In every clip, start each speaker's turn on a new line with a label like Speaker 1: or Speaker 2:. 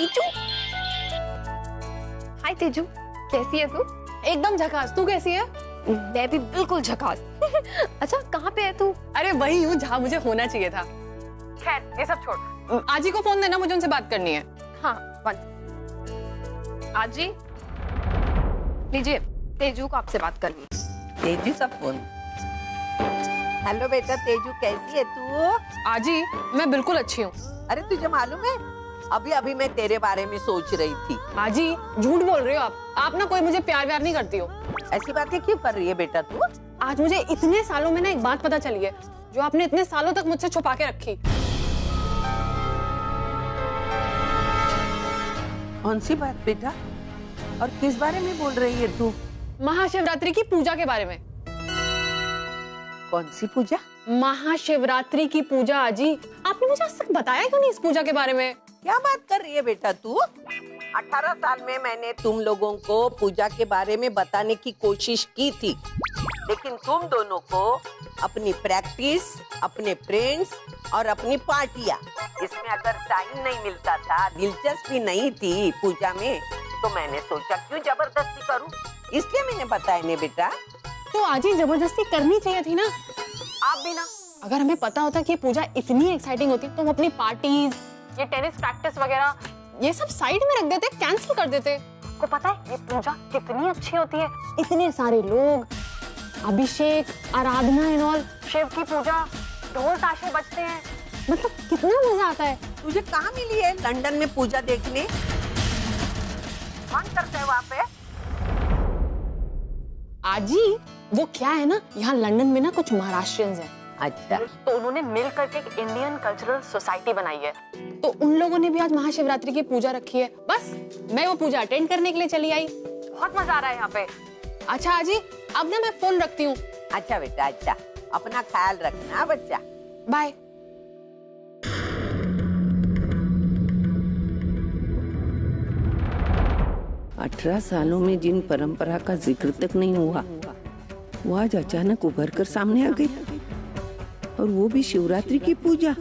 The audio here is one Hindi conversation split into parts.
Speaker 1: तेजू। हाय तेजू, कैसी है तू?
Speaker 2: एकदम झकास। तू कैसी है?
Speaker 1: मैं भी बिल्कुल झकास। अच्छा कहाँ पे है तू?
Speaker 2: अरे वही हूँ जहाँ मुझे होना चाहिए था। खैर ये सब छोड़, आजी को फोन देना, मुझे उनसे बात करनी है।
Speaker 1: हाँ आजी लीजिए, तेजू को आपसे बात करनी है।
Speaker 3: तेजू का फोन। हेलो बेटा तेजू, कैसी है तू?
Speaker 2: आजी मैं बिल्कुल अच्छी हूँ।
Speaker 3: अरे तुझे मालूम है, अभी अभी मैं तेरे बारे में सोच रही थी।
Speaker 2: आजी झूठ बोल रहे हो आप ना कोई मुझे प्यार व्यार नहीं करती हो।
Speaker 3: ऐसी बातें क्यों कर रही है बेटा तू?
Speaker 2: आज मुझे इतने सालों में ना एक बात पता चली है जो आपने इतने सालों तक मुझसे छुपा के रखी।
Speaker 3: कौन सी बात बेटा, और किस बारे में बोल रही है तू?
Speaker 2: महाशिवरात्रि की पूजा के बारे में।
Speaker 3: कौन सी पूजा?
Speaker 2: महाशिवरात्रि की पूजा। आजी आपने मुझे आज तक बताया क्यों नहीं इस पूजा के बारे में?
Speaker 3: क्या बात कर रही है बेटा तू? 18 साल में मैंने तुम लोगों को पूजा के बारे में बताने की कोशिश की थी, लेकिन तुम दोनों को अपनी प्रैक्टिस, अपने फ्रेंड्स और अपनी पार्टियां, इसमें अगर टाइम नहीं मिलता था, दिलचस्पी नहीं थी पूजा में, तो मैंने सोचा क्यों जबरदस्ती करूं, इसलिए मैंने बताया नहीं बेटा।
Speaker 2: तो आजी जबरदस्ती करनी चाहिए थी ना, आप भी ना। अगर हमें पता होता कि ये पूजा इतनी एक्साइटिंग होती तो हम अपनी पार्टीज, ये टेनिस प्रैक्टिस वगैरह ये सब साइड में रख देते, कैंसिल कर देते। आपको पता है ये पूजा कितनी अच्छी होती है, इतने सारे लोग, अभिषेक, आराधना एंड ऑल, शिव की पूजा, ढोल ताशे बजते हैं, मतलब कितना मजा आता है।
Speaker 3: तुझे कहाँ मिली है लंदन में पूजा देखने? मन करता है वहाँ पे?
Speaker 2: आजी वो क्या है ना, यहाँ लंदन में ना कुछ महाराष्ट्रियंस हैं।
Speaker 3: अच्छा,
Speaker 2: तो उन्होंने मिल करके एक इंडियन कल्चरल सोसाइटी बनाई है, तो उन लोगों ने भी आज महाशिवरात्रि की पूजा रखी है। बस मैं वो पूजा अटेंड करने के लिए चली आई। बहुत मजा आ रहा है यहाँ पे। अच्छा आजी अब ना मैं फोन रखती हूँ।
Speaker 3: अच्छा बेटा, अच्छा, अपना ख्याल रखना बच्चा।
Speaker 2: बाय।
Speaker 3: अठारह सालों में जिन परंपरा का जिक्र तक नहीं हुआ, वो आज अचानक उभर कर सामने आ गई, और वो भी शिवरात्रि की पूजा।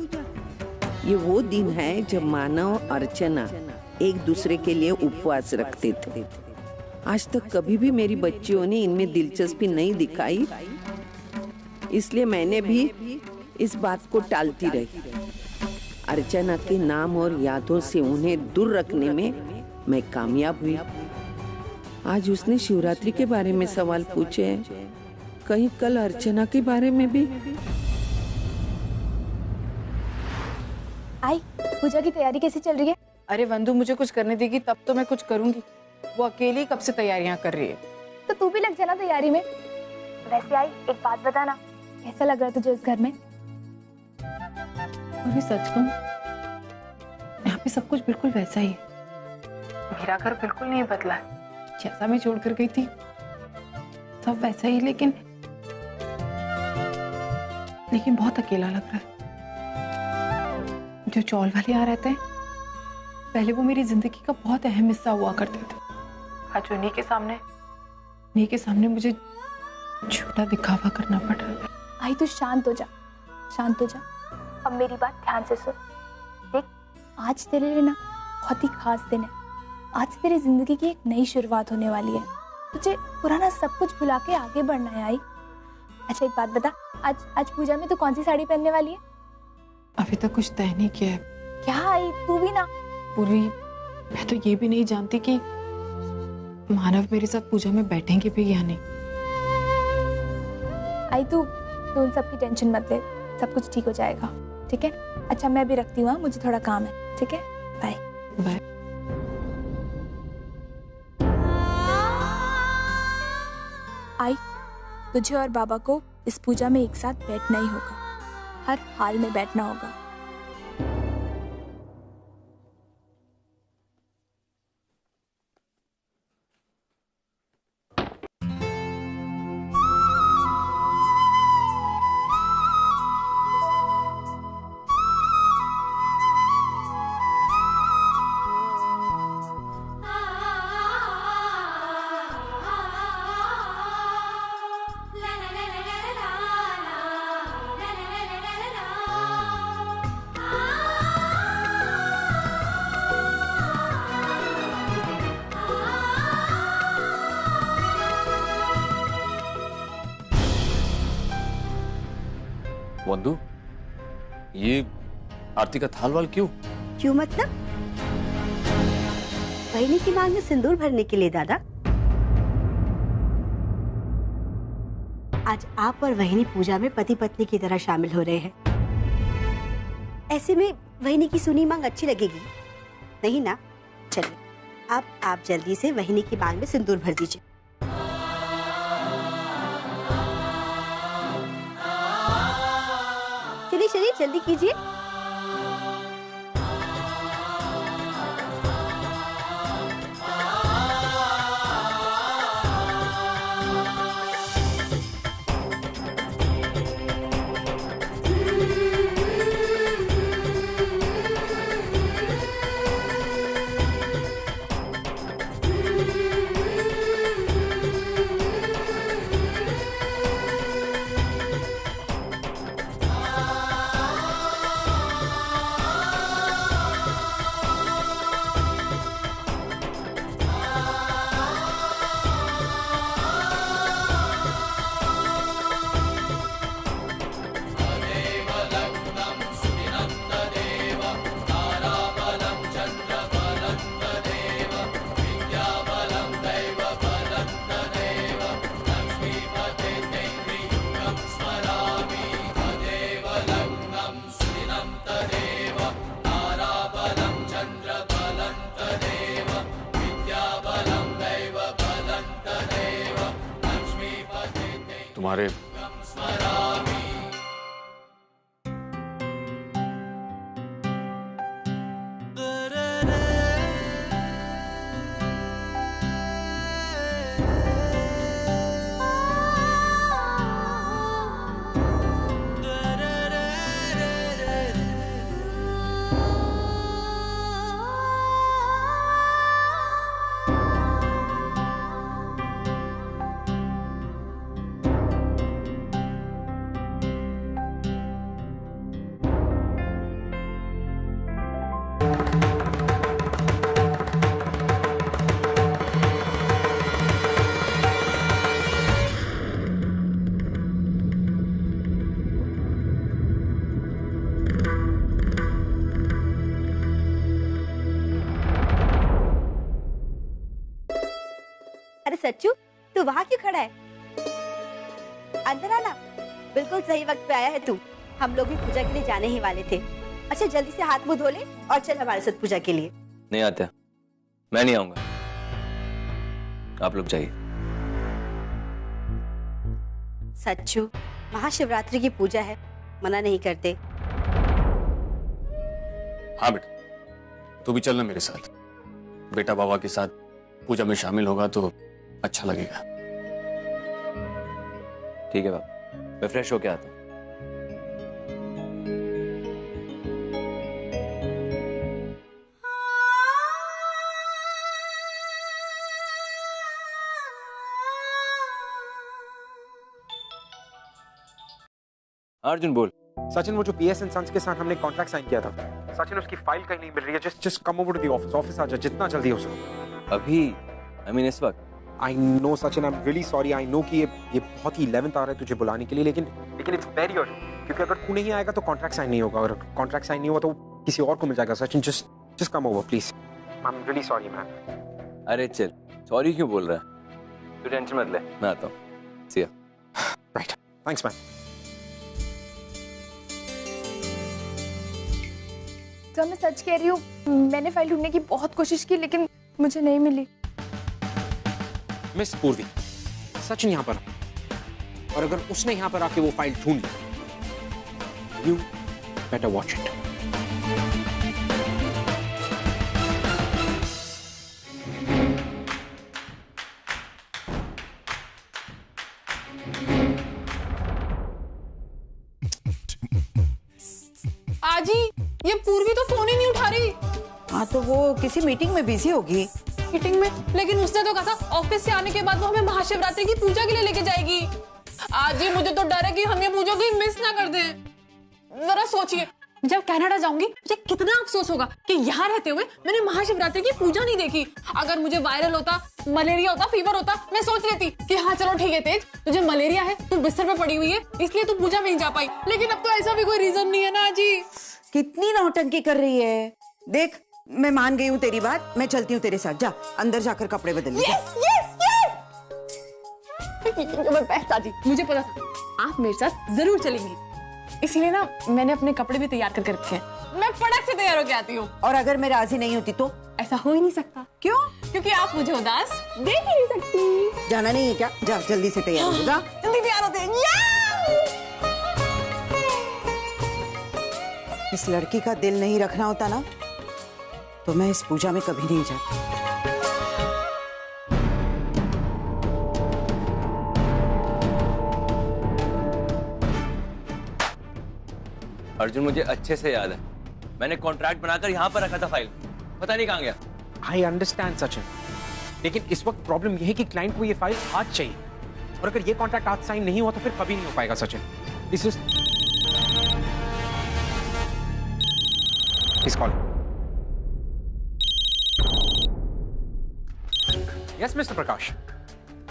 Speaker 3: ये वो दिन है जब मानव अर्चना एक दूसरे के लिए उपवास रखते थे। आज तक कभी भी मेरी बच्चियों ने इनमें दिलचस्पी नहीं दिखाई, इसलिए मैंने भी इस बात को टालती रही। अर्चना के नाम और यादों से उन्हें दूर रखने में मैं कामयाब हुई। आज उसने शिवरात्रि के बारे में सवाल पूछे हैं, कहीं कल अर्चना के बारे में भी।
Speaker 4: आई, पूजा की तैयारी कैसी चल रही है?
Speaker 5: अरे वंदु मुझे कुछ करने देगी तब तो मैं कुछ करूंगी, वो अकेली कब से तैयारियां कर रही है।
Speaker 4: तो तू भी लग जाना तैयारी में। वैसे आई एक बात बताना, कैसा लग रहा है तुझे इस घर में?
Speaker 5: अभी सच कहूं, यहाँ पे सब कुछ बिल्कुल वैसा ही है। मेरा घर बिल्कुल नहीं बदला है, जैसा मैं छोड़ कर गई थी सब वैसा ही, लेकिन बहुत अकेला लग रहा है। जो चौल वाले यहाँ रहते हैं, पहले वो मेरी जिंदगी का बहुत अहम हिस्सा हुआ करते थे। आज उन्हीं के सामने मुझे झूठा दिखावा करना पड़ रहा है।
Speaker 4: आई तू शांत हो जा, शांत हो जा। अब मेरी बात ध्यान से सुन। देख, आज तेरे लिए ना बहुत ही खास दिन है। आज तेरी जिंदगी की एक नई शुरुआत होने वाली है। तुझे पुराना सब कुछ भुला के आगे बढ़ना है। आई अच्छा एक बात बता, आज पूजा में तू कौन सी साड़ी पहनने वाली है?
Speaker 5: अभी तक कुछ तय नहीं किया है।
Speaker 4: क्या आई, तू भी ना?
Speaker 5: पूर्वी, मैं तो ये भी नहीं जानती कि मानव मेरे साथ पूजा में बैठेंगे भी या नहीं।
Speaker 4: आई तू उन सब की टेंशन मत ले, सब कुछ ठीक हो जाएगा, ठीक है? अच्छा मैं भी रखती हूँ, मुझे थोड़ा काम है, ठीक है? Bye
Speaker 5: bye.
Speaker 4: आई, तुझे और बाबा को इस पूजा में एक साथ बैठना ही होगा, हर हाल में बैठना होगा।
Speaker 6: वंदू, ये आरती का थाल वाल क्यों?
Speaker 7: क्यों मतलब? बहिनी की मांग में सिंदूर भरने के लिए दादा। आज आप और वहिनी पूजा में पति पत्नी की तरह शामिल हो रहे हैं। ऐसे में वहिनी की सुनी मांग अच्छी लगेगी नहीं ना? चलिए आप जल्दी से वहिनी की मांग में सिंदूर भर दीजिए। चलिए चलिए जल्दी कीजिए।
Speaker 6: तुम्हारे
Speaker 7: अरे सच्चू, तू वहाँ क्यों खड़ा है? अंदर आना। बिल्कुल सही वक्त पे आया है तू। हम लोग भी पूजा के लिए जाने ही वाले थे। अच्छा जल्दी से हाथ मुंह धो ले और चल हमारे साथ पूजा के लिए।
Speaker 6: नहीं आते, मैं नहीं आऊंगा, आप लोग जाइए।
Speaker 7: सच्चू, महाशिवरात्रि की पूजा है, मना नहीं करते।
Speaker 6: हाँ बेटा, तू भी चलना मेरे साथ। बेटा बाबा के साथ पूजा में शामिल होगा तो अच्छा लगेगा। ठीक है बाबा, मैं फ्रेश होके आता हूँ। अर्जुन बोल।
Speaker 8: सचिन, वो जो पीएस एंड सन्स के साथ हमने कॉन्ट्रैक्ट साइन किया था, सचिन उसकी फाइल कहीं नहीं मिल रही है। Just come over to the office. Office आ जा जितना जल्दी हो सके।
Speaker 6: अभी इस वक्त?
Speaker 8: I know Sachin, I am really sorry. I know कि ये बहुत ही 11th आ रहा है तुझे बुलाने के लिए, लेकिन इट्स वेरी अर्जेंट। क्योंकि अगर तू नहीं आएगा तो कॉन्ट्रैक्ट साइन नहीं होगा, और कॉन्ट्रैक्ट साइन नहीं हुआ तो किसी और को मिल जाएगा। Sachin just come over please. I am really sorry man.
Speaker 6: अरे चल, सॉरी क्यों बोल रहा है? तू टेंशन मत ले, मैं आता हूँ। सी या।
Speaker 8: Right, thanks man.
Speaker 4: तो मैं सच कह रही हूँ, मैंने फाइल ढूंढने की बहुत कोशिश की लेकिन मुझे नहीं मिली।
Speaker 8: मिस पूर्वी, सचिन यहाँ पर, और अगर उसने यहाँ पर आके वो फाइल ढूंढ ली, यू बेटर वॉच इट।
Speaker 2: आजी, ये पूर्वी तो फोन ही नहीं उठा रही।
Speaker 9: हाँ तो वो किसी मीटिंग में बिजी होगी।
Speaker 2: मीटिंग में? लेकिन उसने तो कहा था ऑफिस से आने के बाद वो हमें महाशिवरात्रि की पूजा के लिए लेके जाएगी। आजी, मुझे तो डर है कि हम ये पूजा कहीं मिस ना कर दें। जरा सोचिए, जब कनाडा जाऊंगी मुझे कितना अफसोस होगा कि यहाँ रहते हुए मैंने महाशिवरात्रि की पूजा नहीं देखी। अगर मुझे वायरल होता मलेरिया होता, फीवर होता, मैं सोच रही थी कि हाँ चलो ठीक है तेज, तुझे मलेरिया है, तू बिस्तर पे पड़ी हुई है, इसलिए तू पूजा में नहीं जा पाई। लेकिन अब तो ऐसा भी कोई रीजन नहीं है ना जी।
Speaker 9: कितनी नौटंकी कर रही है। देख, मैं मान गई हूँ तेरी बात, मैं चलती हूँ तेरे साथ। जा अंदर जाकर कपड़े बदल ले।
Speaker 2: Yes yes yes. मैं पहता जी, मुझे पता था आप मेरे साथ जरूर चलेंगी, इसीलिए ना मैंने अपने कपड़े भी तैयार करके रखे हैं। मैं फटाक से तैयार होके आती हूँ।
Speaker 9: और अगर मैं राजी नहीं होती तो?
Speaker 2: ऐसा हो ही नहीं सकता।
Speaker 9: क्यों?
Speaker 2: क्योंकि आप मुझे उदास देख ही नहीं सकती।
Speaker 9: जाना नहीं है क्या? जा जल्दी से तैयार हो जा।
Speaker 2: जल्दी तैयार होते हैं।
Speaker 9: इस लड़की का दिल नहीं रखना होता ना तो मैं इस पूजा में कभी नहीं जाती।
Speaker 10: अर्जुन, मुझे अच्छे से याद है, मैंने कॉन्ट्रैक्ट बनाकर यहाँ पर रखा था फाइल, पता नहीं कहाँ गया।
Speaker 8: आई अंडरस्टैंड सचिन, लेकिन इस वक्त प्रॉब्लम यह है कि क्लाइंट को ये फाइल आज चाहिए, और अगर ये कॉन्ट्रैक्ट आज साइन नहीं हुआ तो फिर कभी नहीं हो पाएगा Sachin. This is calling. Yes mister Prakash.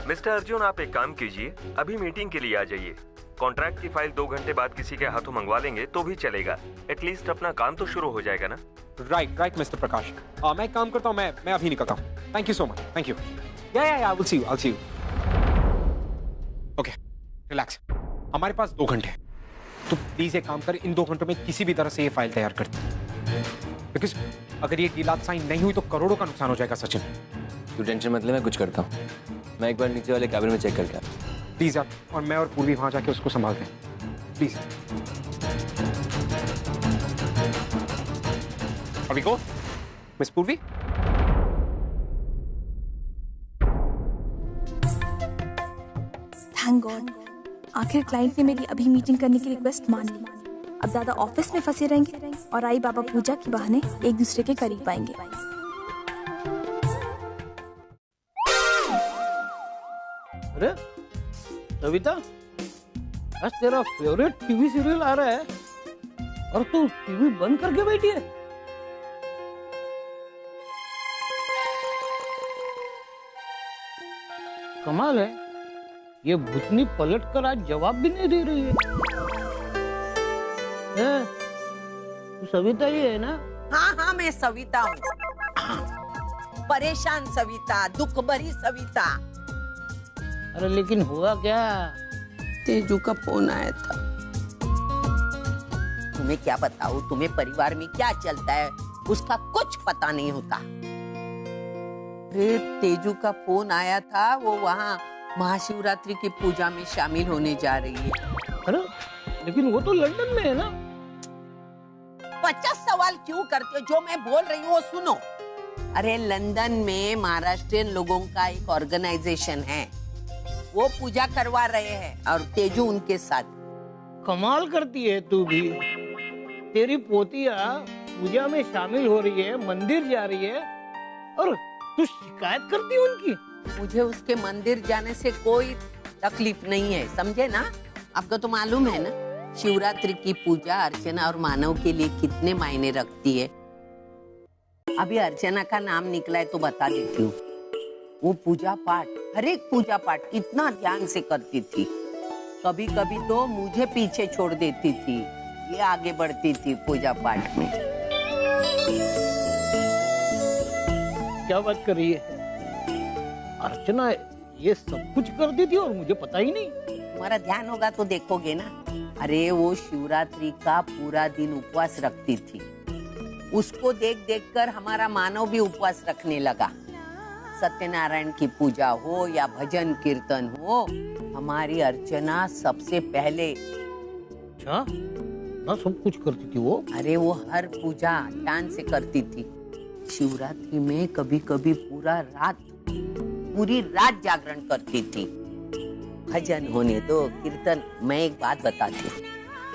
Speaker 11: Mister Arjun, आप एक काम कीजिए, अभी मीटिंग के लिए आ जाइए। कॉन्ट्रैक्ट की फाइल 2 घंटे बाद किसी के हाथों मंगवा लेंगे तो भी चलेगा। एटलीस्ट अपना काम तो शुरू हो जाएगा ना।
Speaker 8: Right mister Prakash. मैं एक काम करता हूँ, मैं अभी निकलता हूँ। Thank you so much. Thank you. Yeah will see you. Okay, relax. हमारे पास 2 घंटे हैं, तो प्लीज एक काम कर, इन 2 घंटों में किसी भी तरह से ये फाइल तैयार कर दे, बिकॉज अगर ये डील आज साइन नहीं हुई तो करोड़ों का नुकसान हो जाएगा सचिन।
Speaker 10: तू टेंशन मत ले, मैं कुछ करता हूँ। मैं एक बार नीचे वाले कैबिन में चेक करके आता हूँ।
Speaker 8: प्लीज आप और मैं और पूर्वी वहां जाके उसको संभालते हैं, प्लीज। अभी को मिस पूर्वी।
Speaker 4: थैंक गॉड, आखिर क्लाइंट ने मेरी अभी मीटिंग करने की रिक्वेस्ट मान ली। अब ज्यादा ऑफिस में फंसे रहेंगे और आई बाबा पूजा के बहाने एक दूसरे के करीब आएंगे।
Speaker 12: अरे कविता, आज तेरा फेवरेट टीवी सीरियल आ रहा है और तू टीवी बंद करके बैठी है। कमाल है, ये भूतनी पलट कर आज जवाब भी नहीं दे रही है। तू सविता ही है ना?
Speaker 3: हाँ, मैं सविता हूँ। परेशान सविता, दुख भरी सविता।
Speaker 12: अरे लेकिन हुआ क्या?
Speaker 3: तेजू का फोन आया था। तुम्हें क्या बताऊं, तुम्हें परिवार में क्या चलता है उसका कुछ पता नहीं होता। तेजू का फोन आया था, वो वहाँ महाशिवरात्रि की पूजा में शामिल होने जा रही है।
Speaker 12: अरे लेकिन वो तो लंदन में है ना।
Speaker 3: 50 सवाल क्यों करते हो? जो मैं बोल रही हूँ वो सुनो। अरे लंदन में महाराष्ट्रियन लोगों का एक ऑर्गेनाइजेशन है, वो पूजा करवा रहे हैं और तेजू उनके साथ।
Speaker 12: कमाल करती है तू भी। तेरी पोतिया पूजा में शामिल हो रही है, मंदिर जा रही है और तू शिकायत करती है उनकी।
Speaker 3: मुझे उसके मंदिर जाने से कोई तकलीफ नहीं है, समझे ना? आपको तो मालूम है ना, शिवरात्रि की पूजा अर्चना और मानव के लिए कितने मायने रखती है। अभी अर्चना का नाम निकला है तो बता देती हूँ। वो पूजा पाठ, हर एक पूजा पाठ इतना ध्यान से करती थी, कभी कभी तो मुझे पीछे छोड़ देती थी, ये आगे बढ़ती थी पूजा पाठ में।
Speaker 12: क्या बात कर रही है? अर्चना ये सब कुछ करती थी और मुझे पता ही नहीं।
Speaker 3: तुम्हारा ध्यान होगा तो देखोगे ना। अरे वो शिवरात्रि का पूरा दिन उपवास रखती थी, उसको देख देख कर हमारा मानव भी उपवास रखने लगा। सत्यनारायण की पूजा हो या भजन कीर्तन हो, हमारी अर्चना सबसे पहले।
Speaker 12: अच्छा, ना सब कुछ करती थी वो?
Speaker 3: अरे वो हर पूजा ध्यान से करती थी। शिवरात्रि में कभी कभी पूरी रात जागरण करती थी। भजन होने दो, कीर्तन। मैं एक बात बताती हूँ,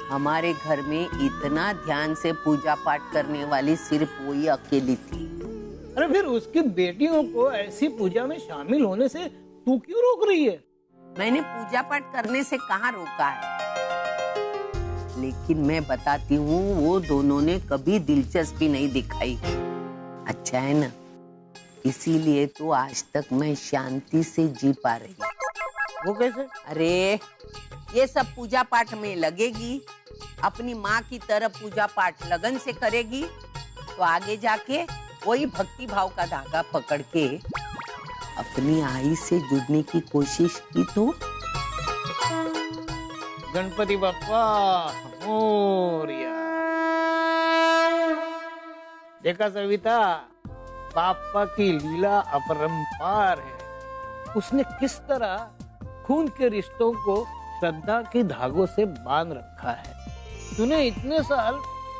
Speaker 3: हमारे घर में इतना ध्यान से पूजा पाठ करने वाली सिर्फ वही अकेली थी।
Speaker 12: अरे फिर उसकी बेटियों को ऐसी पूजा में शामिल होने से तू क्यों रोक रही है?
Speaker 3: मैंने पूजा पाठ करने से कहाँ रोका है, लेकिन मैं बताती हूँ, वो दोनों ने कभी दिलचस्पी नहीं दिखाई। अच्छा है ना? इसीलिए तो आज तक मैं शांति से जी पा रही हूँ।
Speaker 12: वो कैसे?
Speaker 3: अरे ये सब पूजा पाठ में लगेगी, अपनी माँ की तरह पूजा पाठ लगन से करेगी तो आगे जाके वही भक्ति भाव का धागा पकड़ के अपनी आई से जुड़ने की कोशिश की तो।
Speaker 12: गणपति बप्पा मोरिया। देखा सविता, पापा की लीला अपरंपार है। उसने किस तरह खून के रिश्तों को श्रद्धा के धागों से बांध रखा है। तूने इतने साल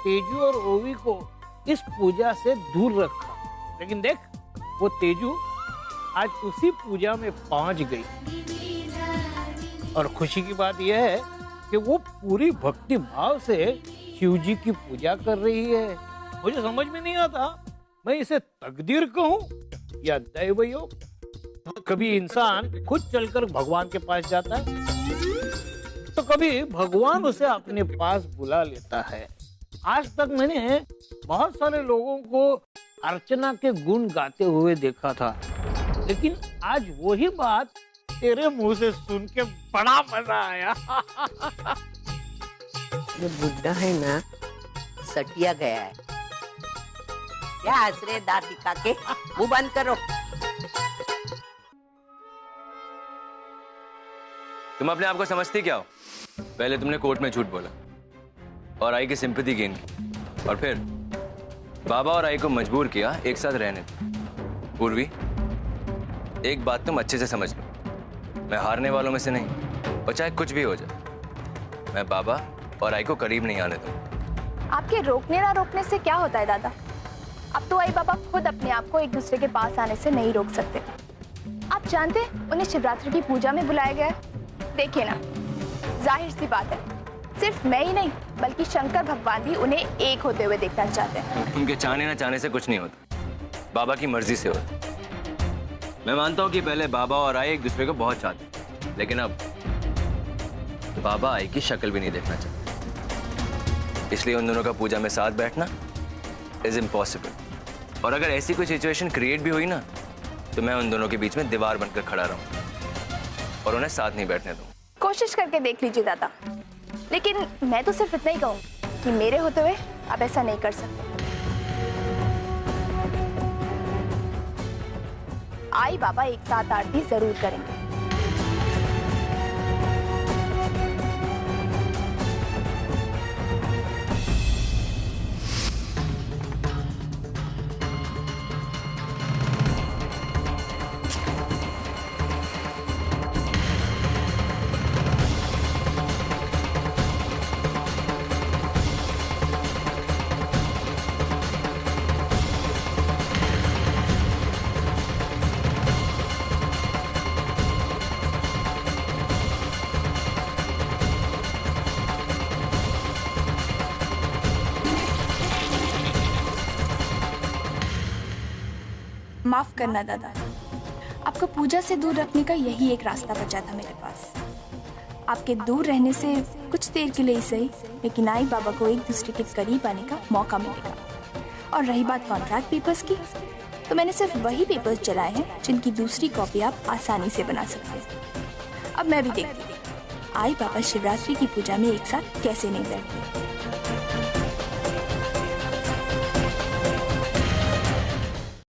Speaker 12: तेजू और ओवी को इस पूजा से दूर रखा, लेकिन देख वो तेजू आज उसी पूजा में पहुंच गई। और खुशी की बात यह है कि वो पूरी भक्ति भाव से शिव जी की पूजा कर रही है। मुझे समझ में नहीं आता मैं इसे तकदीर कहूं या दैवयोग। कभी इंसान खुद चलकर भगवान के पास जाता है तो कभी भगवान उसे अपने पास बुला लेता है। आज तक मैंने बहुत सारे लोगों को अर्चना के गुण गाते हुए देखा था, लेकिन आज वही बात तेरे मुंह से सुन के बड़ा मजा आया।
Speaker 3: ये बुड्ढा है ना, सटिया गया है। क्या हंस रहे दांत दिखा के? मुंह बंद करो।
Speaker 10: तुम अपने आप को समझती क्या हो? पहले तुमने कोर्ट में झूठ बोला और आई की सिंपैथी गेन की, और फिर बाबा और आई को मजबूर किया एक साथ रहने। पूर्वी, एक बात तुम अच्छे से समझ लो, मैं हारने वालों में से नहीं, और चाहे कुछ भी हो जाए मैं बाबा और आई को करीब नहीं आने दूंगा।
Speaker 4: आपके रोकने ना रोकने से क्या होता है दादा? अब तो आई बाबा खुद अपने आप को एक दूसरे के पास आने से नहीं रोक सकते। आप जानते हैं उन्हें शिवरात्रि की पूजा में बुलाया गया है। देखिए ना, जाहिर सी बात है, सिर्फ मैं ही नहीं बल्कि शंकर भगवान भी उन्हें एक होते हुए देखना चाहते हैं।
Speaker 10: उनके चाहने ना चाहने से कुछ नहीं होता, बाबा की मर्जी से होता। मैं मानता हूँ कि पहले बाबा और आई एक दूसरे को बहुत चाहते, लेकिन अब बाबा आई की शक्ल भी नहीं देखना चाहते। इसलिए उन दोनों का पूजा में साथ बैठना इज इम्पॉसिबल। और अगर ऐसी कोई सिचुएशन क्रिएट भी हुई ना, तो मैं उन दोनों के बीच में दीवार बनकर खड़ा रहूं और उन्हें साथ नहीं बैठने दूं।
Speaker 4: कोशिश करके देख लीजिए दादा, लेकिन मैं तो सिर्फ इतना ही कहूँ कि मेरे होते हुए आप ऐसा नहीं कर सकते। आई बाबा एक साथ आरती जरूर करेंगे। माफ करना दादा, आपको पूजा से दूर रखने का यही एक रास्ता बचा था मेरे पास। आपके दूर रहने से कुछ देर के लिए ही सही, लेकिन आई बाबा को एक दूसरे के करीब आने का मौका मिलेगा। और रही बात कॉन्ट्रैक्ट पेपर्स की, तो मैंने सिर्फ वही पेपर्स चलाए हैं जिनकी दूसरी कॉपी आप आसानी से बना सकते हैं। अब मैं भी देखती हूँ आई बाबा शिवरात्रि की पूजा में एक साथ कैसे नहीं बैठते।